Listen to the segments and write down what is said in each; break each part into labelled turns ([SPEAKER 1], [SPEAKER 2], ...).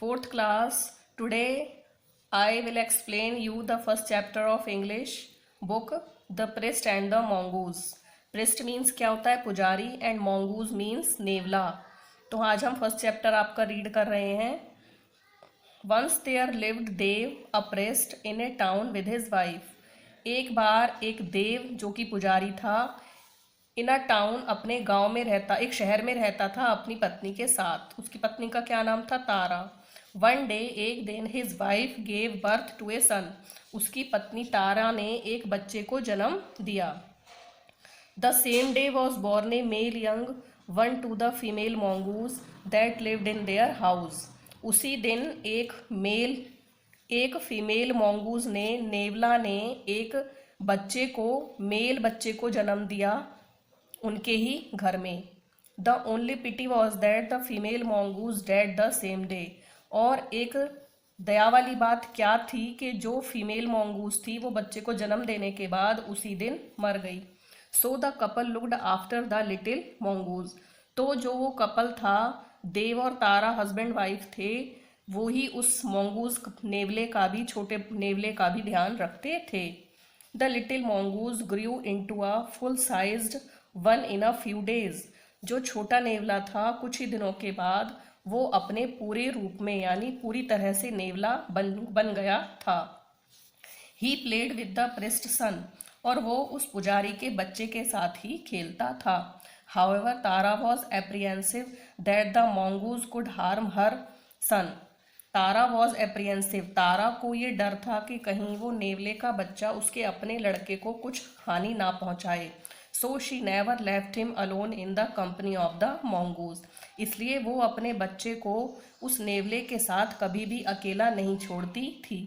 [SPEAKER 1] Fourth class. Today I will explain you the first chapter of English book, The Priest and the Mongoose. Priest means क्या होता है? पुजारी, and mongoose means नेवला. तो आज हम first chapter आपका read कर रहे हैं. Once there lived Dev, a priest, in a town with his wife. एक बार एक देव जो कि पुजारी था, इन अ टाउन अपने गांव में रहता, एक शहर में रहता था अपनी पत्नी के साथ. उसकी पत्नी का क्या नाम था? तारा. वन डे, एक दिन, his wife gave birth to a son. उसकी पत्नी तारा ने एक बच्चे को जन्म दिया. The same day was born a male young one to the female mongoose that lived in their house. उसी दिन एक फीमेल मॉन्गूज ने, नेवला ने, एक मेल बच्चे को जन्म दिया उनके ही घर में. The only pity was that the female mongoose dead the same day. और एक दया वाली बात क्या थी कि जो फीमेल मॉन्गूज थी वो बच्चे को जन्म देने के बाद उसी दिन मर गई. So the couple looked after the little mongoose. तो जो वो कपल था, देव और तारा हस्बैंड वाइफ थे, वो ही उस मॉन्गूज नेवले का भी, छोटे नेवले का भी ध्यान रखते थे. The little mongoose grew into a full sized one in a few days. जो छोटा नेवला था, कुछ ही दिनों के बाद वो अपने पूरे रूप में, यानी पूरी तरह से नेवला बन गया था. He played with the priest son. और वो उस पुजारी के बच्चे के साथ ही खेलता था. However Tara was apprehensive that the mongoose could harm her son. Tara was apprehensive. Tara को ये डर था कि कहीं वो नेवले का बच्चा उसके अपने लड़के को कुछ हानि ना पहुंचाए. So she never left him alone in the company of the mongoose. इसलिए वो अपने बच्चे को उस नेवले के साथ कभी भी अकेला नहीं छोड़ती थी.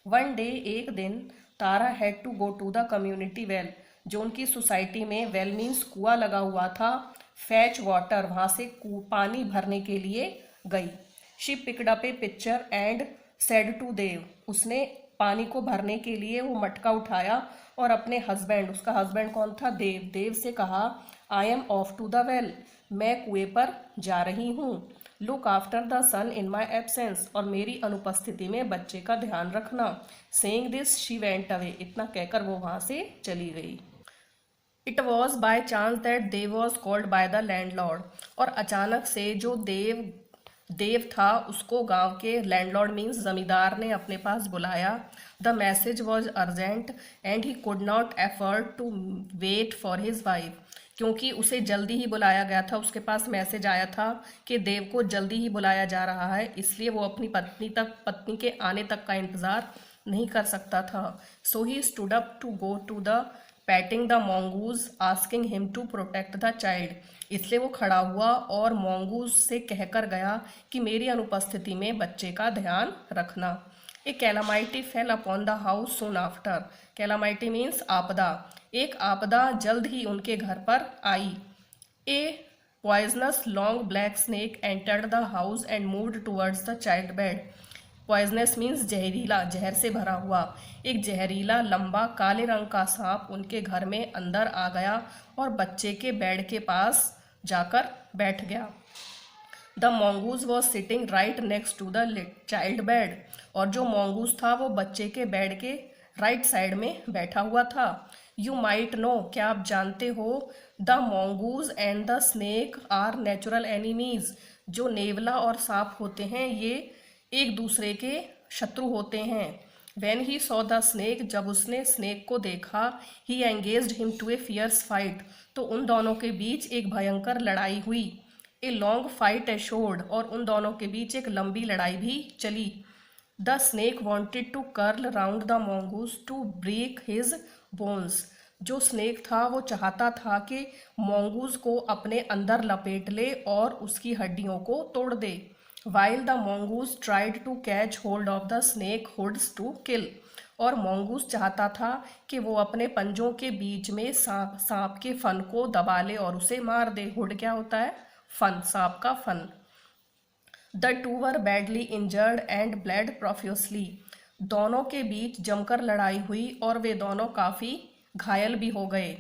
[SPEAKER 1] वन डे, एक दिन, Tara had to go to the community well. जो उनकी सोसाइटी में वेल मीन्स कुआं लगा हुआ था, फैच वाटर, वहाँ से पानी भरने के लिए गई. She picked up a pitcher and said to Dev. उसने पानी को भरने के लिए वो मटका उठाया और अपने हस्बैंड, उसका हस्बैंड कौन था? देव से कहा, I am off to the well. मैं कुएं पर जा रही हूँ. Look after the son in my absence. और मेरी अनुपस्थिति में बच्चे का ध्यान रखना. Saying this she went away. इतना कहकर वो वहाँ से चली गई. It was by chance that Dev was called by the landlord. और अचानक से जो देव था, उसको गांव के लैंडलॉर्ड मीन्स जमींदार ने अपने पास बुलाया. The message was urgent and he could not afford to wait for his wife. क्योंकि उसे जल्दी ही बुलाया गया था, उसके पास मैसेज आया था कि देव को जल्दी ही बुलाया जा रहा है, इसलिए वो अपनी पत्नी के आने तक का इंतज़ार नहीं कर सकता था. So he stood up to go to the patting the mongoose asking him to protect the child. इसलिए वो खड़ा हुआ और मॉन्गूज से कहकर गया कि मेरी अनुपस्थिति में बच्चे का ध्यान रखना. A calamity fell upon the house soon after. Calamity means आपदा. एक आपदा जल्द ही उनके घर पर आई. A poisonous long black snake entered the house and moved towards the child bed. Poisonous means जहरीला, जहर से भरा हुआ. एक जहरीला लंबा काले रंग का सांप उनके घर में अंदर आ गया और बच्चे के बेड के पास जाकर बैठ गया. The mongoose was sitting right next to the child bed. और जो मॉन्गूज था वो बच्चे के बेड के राइट साइड में बैठा हुआ था. You might know. क्या आप जानते हो? The mongoose and the snake are natural enemies. जो नेवला और सांप होते हैं, ये एक दूसरे के शत्रु होते हैं. When he saw the snake. जब उसने स्नेक को देखा, he engaged him to a fierce fight. तो उन दोनों के बीच एक भयंकर लड़ाई हुई. ए लॉन्ग फाइट एशोर्ड. और उन दोनों के बीच एक लंबी लड़ाई भी चली. The snake wanted to curl round the mongoose to break his bones. जो स्नेक था वो चाहता था कि मॉन्गूज को अपने अंदर लपेट ले और उसकी हड्डियों को तोड़ दे. While the mongoose tried to catch hold of the snake hoods to kill. और mongoose चाहता था कि वो अपने पंजों के बीच में सांप के फन को दबा ले और उसे मार दे. हुड क्या होता है? फन, सांप का fun. The two were badly injured and bled profusely. दोनों के बीच जमकर लड़ाई हुई और वे दोनों काफ़ी घायल भी हो गए.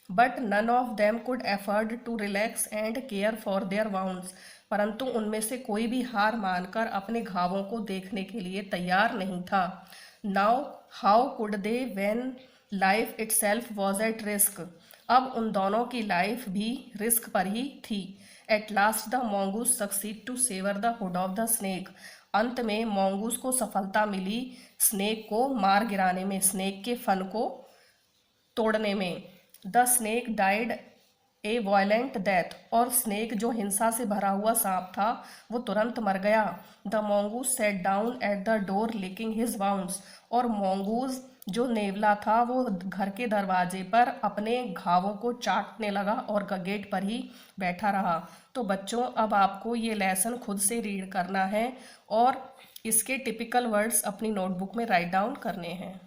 [SPEAKER 1] But none of them could afford to relax and care for their wounds, परंतु उनमें से कोई भी हार मानकर अपने घावों को देखने के लिए तैयार नहीं था। Now how could they when life itself was at risk, अब उन दोनों की लाइफ भी रिस्क पर ही थी। At last the mongoose succeed to sever the hood of the snake, अंत में mongoose को सफलता मिली स्नेक को मार गिराने में, स्नेक के फन को तोड़ने में। The snake died A violent death, और स्नेक जो हिंसा से भरा हुआ सांप था वो तुरंत मर गया। The mongoose sat down at the door licking his wounds, और mongoose जो नेवला था वो घर के दरवाजे पर अपने घावों को चाटने लगा और गेट पर ही बैठा रहा। तो बच्चों, अब आपको ये लेसन खुद से रीड करना है और इसके टिपिकल वर्ड्स अपनी नोटबुक में राइट डाउन करने हैं।